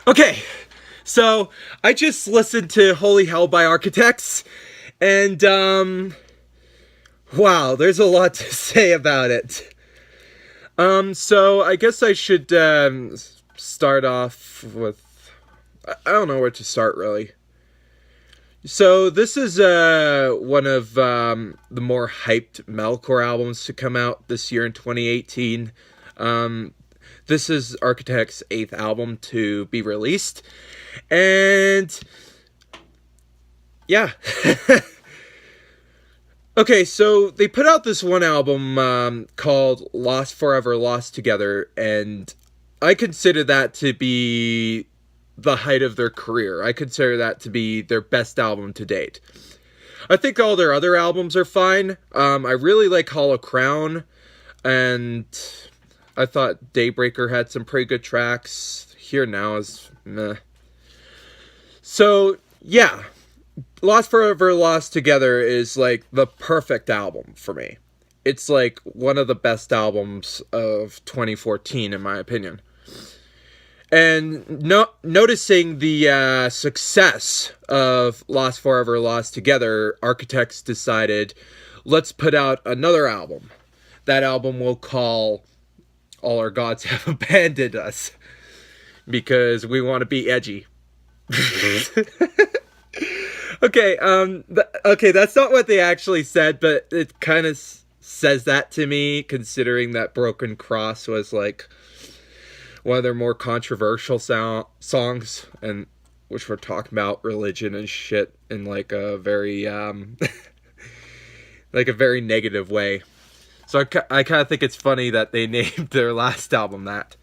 Okay, so I just listened to Holy Hell by Architects, and wow, there's a lot to say about it. So I guess I should start off with I don't know where to start really. So this is one of the more hyped metalcore albums to come out this year in 2018. Um, this is Architect's 8th album to be released, and yeah. Okay, so they put out this one album called Lost Forever, Lost Together, and I consider that to be the height of their career. I consider that to be their best album to date. I think all their other albums are fine. I really like Hollow Crown, and I thought Daybreaker had some pretty good tracks. Here Now is meh. So, yeah. Lost Forever, Lost Together is like the perfect album for me. It's like one of the best albums of 2014, in my opinion. And noticing the success of Lost Forever, Lost Together, Architects decided, let's put out another album. That album we'll call All Our Gods Have Abandoned Us, because we want to be edgy. Okay, okay, that's not what they actually said, but it kind of says that to me, considering that Broken Cross was like one of their more controversial songs, and which were talking about religion and shit in like a very like a very negative way. So I kind of think it's funny that they named their last album that.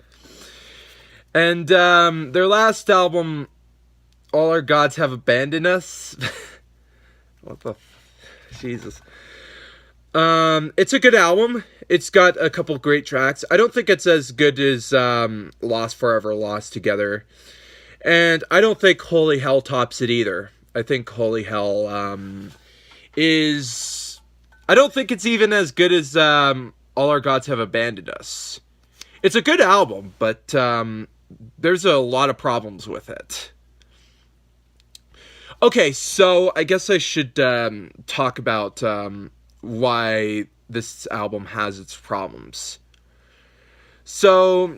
And their last album, All Our Gods Have Abandoned Us. What the Jesus. It's a good album. It's got a couple great tracks. I don't think it's as good as Lost Forever, Lost Together. And I don't think Holy Hell tops it either. I think Holy Hell is... I don't think it's even as good as All Our Gods Have Abandoned Us. It's a good album, but there's a lot of problems with it. Okay, so I guess I should talk about why this album has its problems. So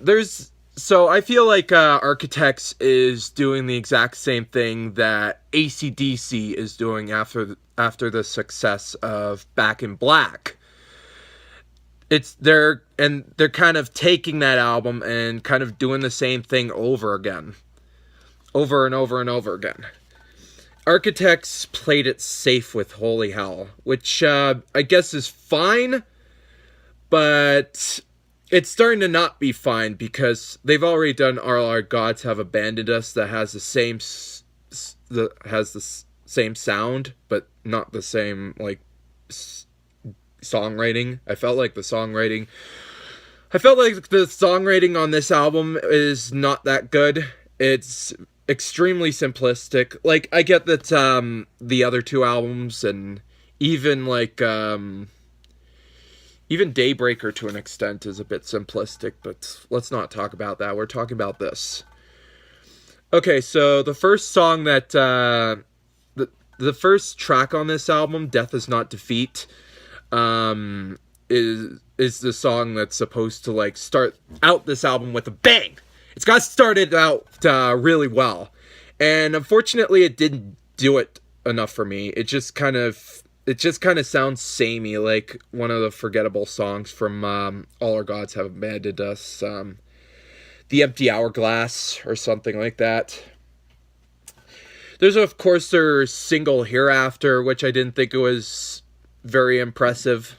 I feel like Architects is doing the exact same thing that AC/DC is doing after the success of Back in Black. They're kind of taking that album and kind of doing the same thing over again. Over and over and over again. Architects played it safe with Holy Hell, which I guess is fine, but it's starting to not be fine because they've already done All Our Gods Have Abandoned Us that has the same sound, but not the same like songwriting. I felt like the songwriting on this album is not that good. It's extremely simplistic. Like, I get that the other two albums and even like even Daybreaker to an extent is a bit simplistic, but let's not talk about that. We're talking about this. Okay, so the first song that the first track on this album, Death Is Not Defeat, is the song that's supposed to like start out this album with a bang. It's got started out really well, and unfortunately, it didn't do it enough for me. It just kind of sounds samey, like one of the forgettable songs from All Our Gods Have Abandoned Us, The Empty Hourglass, or something like that. There's of course their single Hereafter, which I didn't think it was very impressive.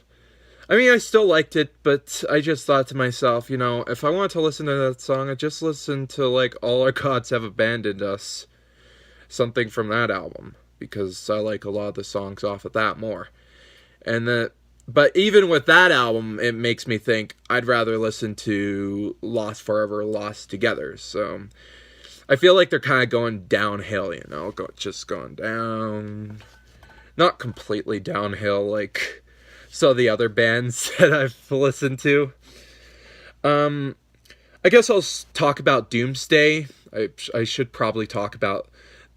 I mean, I still liked it, but I just thought to myself, you know, if I want to listen to that song, I just listen to, like, All Our Gods Have Abandoned Us. Something from that album. Because I like a lot of the songs off of that more. But even with that album, it makes me think I'd rather listen to Lost Forever, Lost Together. So, I feel like they're kind of going downhill, you know, just going down. Not completely downhill, like so the other bands that I've listened to. I guess I'll talk about Doomsday. I should probably talk about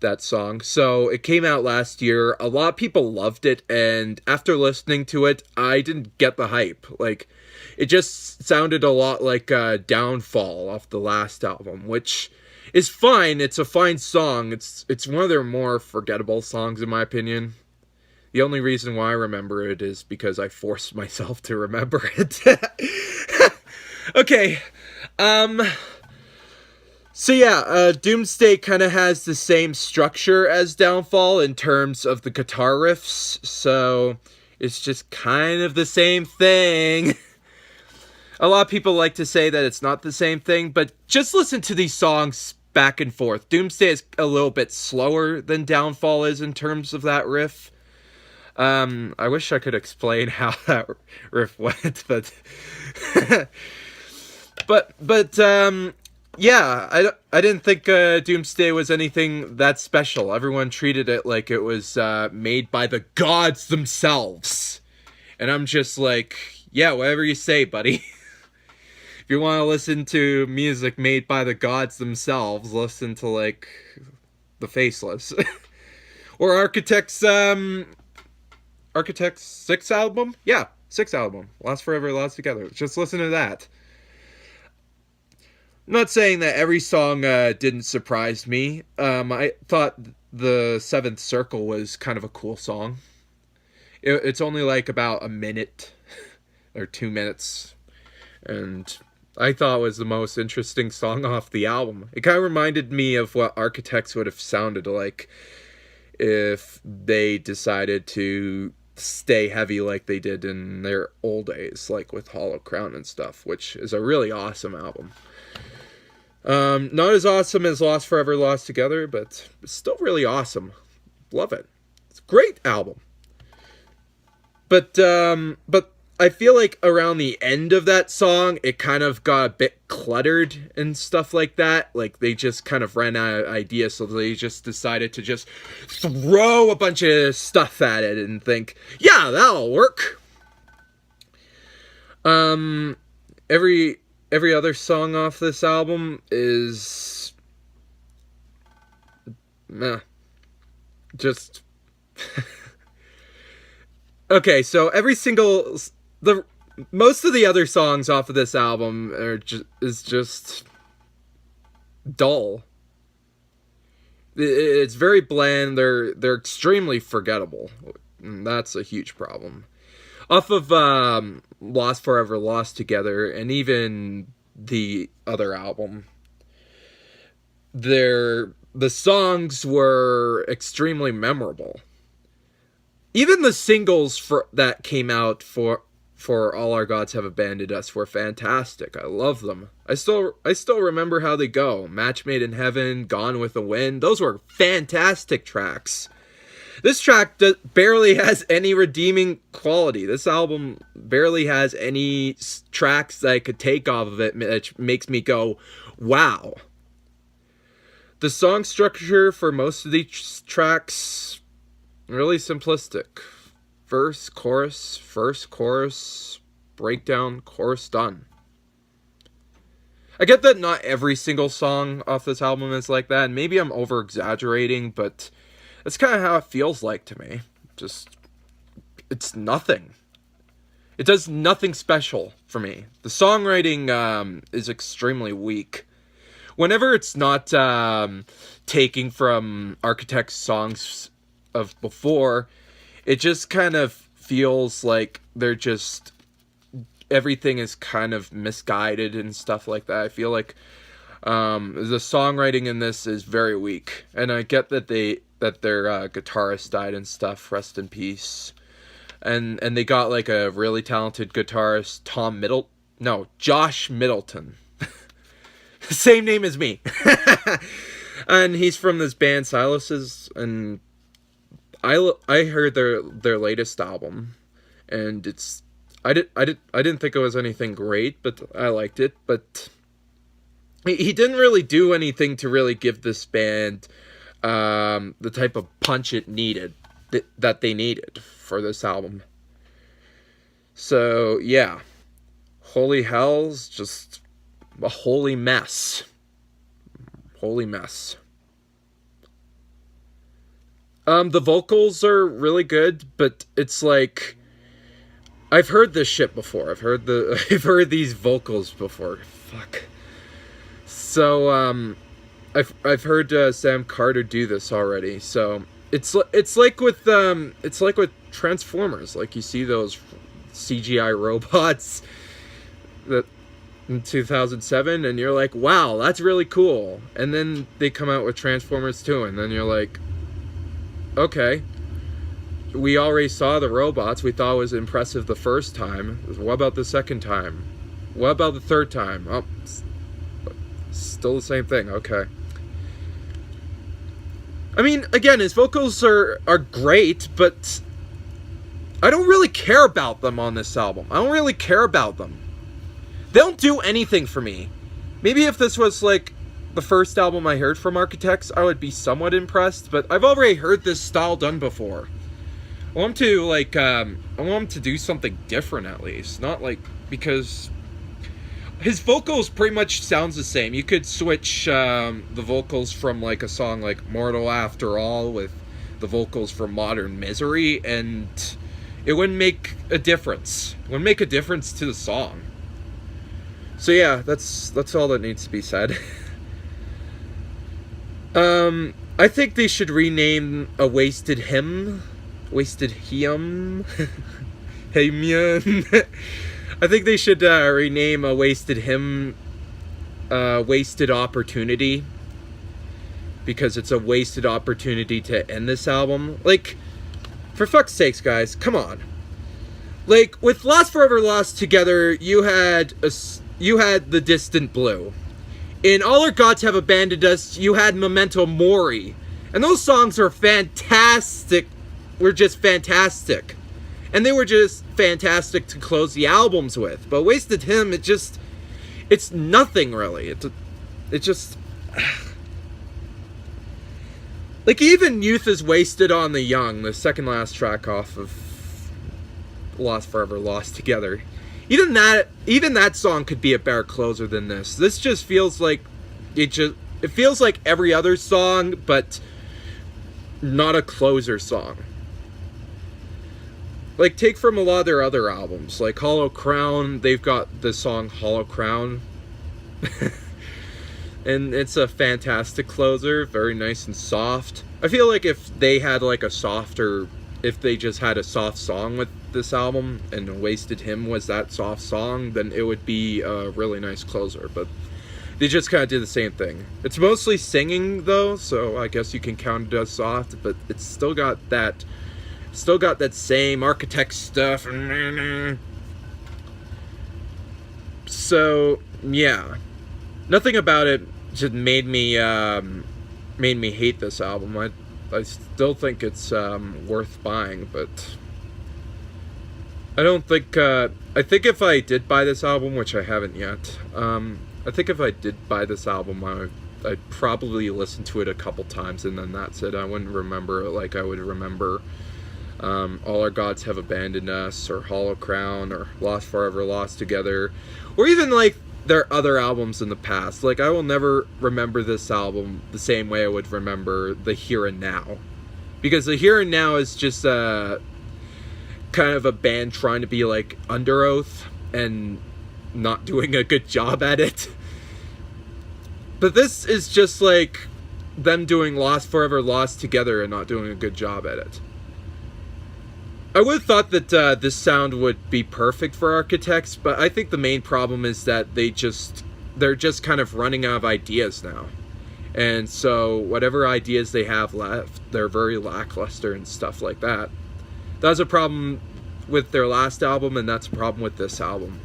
that song. So it came out last year. A lot of people loved it, and after listening to it, I didn't get the hype. Like, it just sounded a lot like Downfall off the last album, which is fine. It's a fine song. It's one of their more forgettable songs, in my opinion. The only reason why I remember it is because I forced myself to remember it. Okay. So yeah, Doomsday kind of has the same structure as Downfall in terms of the guitar riffs, so it's just kind of the same thing. A lot of people like to say that it's not the same thing, but just listen to these songs back and forth. Doomsday is a little bit slower than Downfall is in terms of that riff. I wish I could explain how that riff went, but yeah, I didn't think Doomsday was anything that special. Everyone treated it like it was made by the gods themselves, and I'm just like, yeah, whatever you say, buddy. If you want to listen to music made by the gods themselves, listen to like the Faceless or Architects' sixth album? Yeah, sixth album. Last Forever, Last Together. Just listen to that. I'm not saying that every song didn't surprise me. I thought the Seventh Circle was kind of a cool song. It's only like about a minute or 2 minutes. And I thought it was the most interesting song off the album. It kind of reminded me of what Architects would have sounded like if they decided to stay heavy like they did in their old days, like with Hollow Crown and stuff, which is a really awesome album. Not as awesome as Lost Forever, Lost Together, but it's still really awesome. Love it. It's a great album. But I feel like around the end of that song, it kind of got a bit cluttered and stuff like that. Like, they just kind of ran out of ideas, so they just decided to just throw a bunch of stuff at it and think, yeah, that'll work. Every other song off this album is just okay, so most of the other songs off of this album is just dull. It's very bland. They're extremely forgettable. And that's a huge problem. Off of Lost Forever, Lost Together, and even the other album, the songs were extremely memorable. Even the singles that came out for All Our Gods Have Abandoned Us were fantastic. I love them. I still remember how they go. Match Made in Heaven, Gone with the Wind. Those were fantastic tracks. This track barely has any redeeming quality. This album barely has any tracks that I could take off of it which makes me go, wow. The song structure for most of these tracks, really simplistic. Verse, chorus, breakdown, chorus, done. I get that not every single song off this album is like that, and maybe I'm over-exaggerating, but that's kind of how it feels like to me. Just, it's nothing. It does nothing special for me. The songwriting is extremely weak. Whenever it's not taking from Architects' songs of before, it just kind of feels like everything is kind of misguided and stuff like that. I feel like the songwriting in this is very weak, and I get that their guitarist died and stuff. Rest in peace. And they got like a really talented guitarist, Josh Middleton. Same name as me. And he's from this band Silas's, and I heard their latest album, and I didn't think it was anything great, but I liked it. But he didn't really do anything to really give this band the type of punch it needed, that they needed for this album. So yeah, Holy Hell's just a holy mess. Holy mess. The vocals are really good, but it's like, I've heard this shit before. I've heard these vocals before. Fuck. So I've heard Sam Carter do this already. So it's like with Transformers. Like, you see those CGI robots that in 2007, and you're like, wow, that's really cool. And then they come out with Transformers 2, and then you're like, okay, we already saw the robots. We thought it was impressive the first time. What about the second time? What about the third time? Oh, still the same thing. Okay. I mean, again, his vocals are great, but I don't really care about them on this album. I don't really care about them. They don't do anything for me. Maybe if this was like the first album I heard from Architects, I would be somewhat impressed, but I've already heard this style done before. I want him to do something different at least. Not like, because his vocals pretty much sounds the same. You could switch the vocals from like a song like Mortal After All with the vocals from Modern Misery, and it wouldn't make a difference. It wouldn't make a difference to the song. So yeah, that's all that needs to be said. I think they should rename a Wasted Hymn. Wasted Hymn? Hymn. I think they should rename a Wasted Hymn Wasted Opportunity. Because it's a wasted opportunity to end this album. Like, for fuck's sakes, guys, come on. Like, with Lost Forever Lost Together, you had The Distant Blue. In All Our Gods Have Abandoned Us, you had Memento Mori. And those songs are fantastic. Were just fantastic. And they were just fantastic to close the albums with. But Wasted Hymn, it's nothing really. It just... Like, even Youth is Wasted on the Young, the second last track off of Lost Forever Lost Together. Even that song could be a better closer than this. This just feels like it feels like every other song, but not a closer song. Like, take from a lot of their other albums, like Hollow Crown. They've got the song Hollow Crown, and it's a fantastic closer, very nice and soft. I feel like if they had like if they just had a soft song with this album, and Wasted Hymn was that soft song, then it would be a really nice closer. But they just kind of did the same thing. It's mostly singing though, so I guess you can count it as soft, but it's still got that same Architect stuff. So yeah, nothing about it just made me hate this album. I still think it's worth buying, but I don't think... I think if I did buy this album, which I haven't yet, I think if I did buy this album, I'd probably listen to it a couple times, and then that's it. I wouldn't remember it like I would remember All Our Gods Have Abandoned Us, or Hollow Crown, or Lost Forever Lost Together, or even like their other albums in the past. Like, I will never remember this album the same way I would remember The Here and Now, because The Here and Now is just kind of a band trying to be like Under Oath and not doing a good job at it. But this is just like them doing Lost Forever Lost Together and not doing a good job at it. I would have thought that this sound would be perfect for Architects, but I think the main problem is that they're just kind of running out of ideas now. And so whatever ideas they have left, they're very lackluster and stuff like that. That was a problem with their last album, and that's a problem with this album.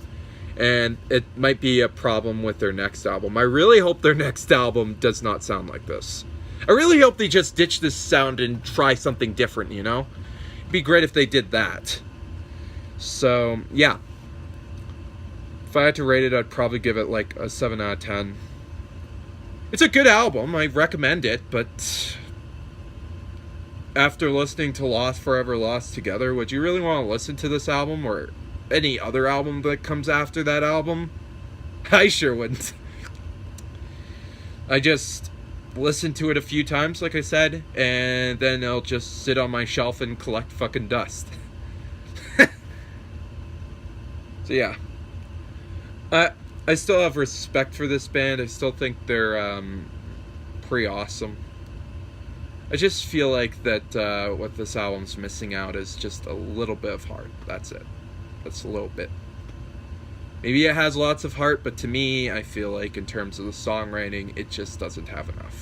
And it might be a problem with their next album. I really hope their next album does not sound like this. I really hope they just ditch this sound and try something different, you know? It'd be great if they did that. So, yeah. If I had to rate it, I'd probably give it like a 7 out of 10. It's a good album. I recommend it, but after listening to Lost Forever Lost Together, would you really want to listen to this album or any other album that comes after that album? I sure wouldn't. listen to it a few times, like I said, and then it'll just sit on my shelf and collect fucking dust. So yeah, I still have respect for this band. I still think they're pretty awesome. I just feel like that what this album's missing out is just a little bit of heart. That's it. That's a little bit. Maybe it has lots of heart, but to me, I feel like in terms of the songwriting, it just doesn't have enough.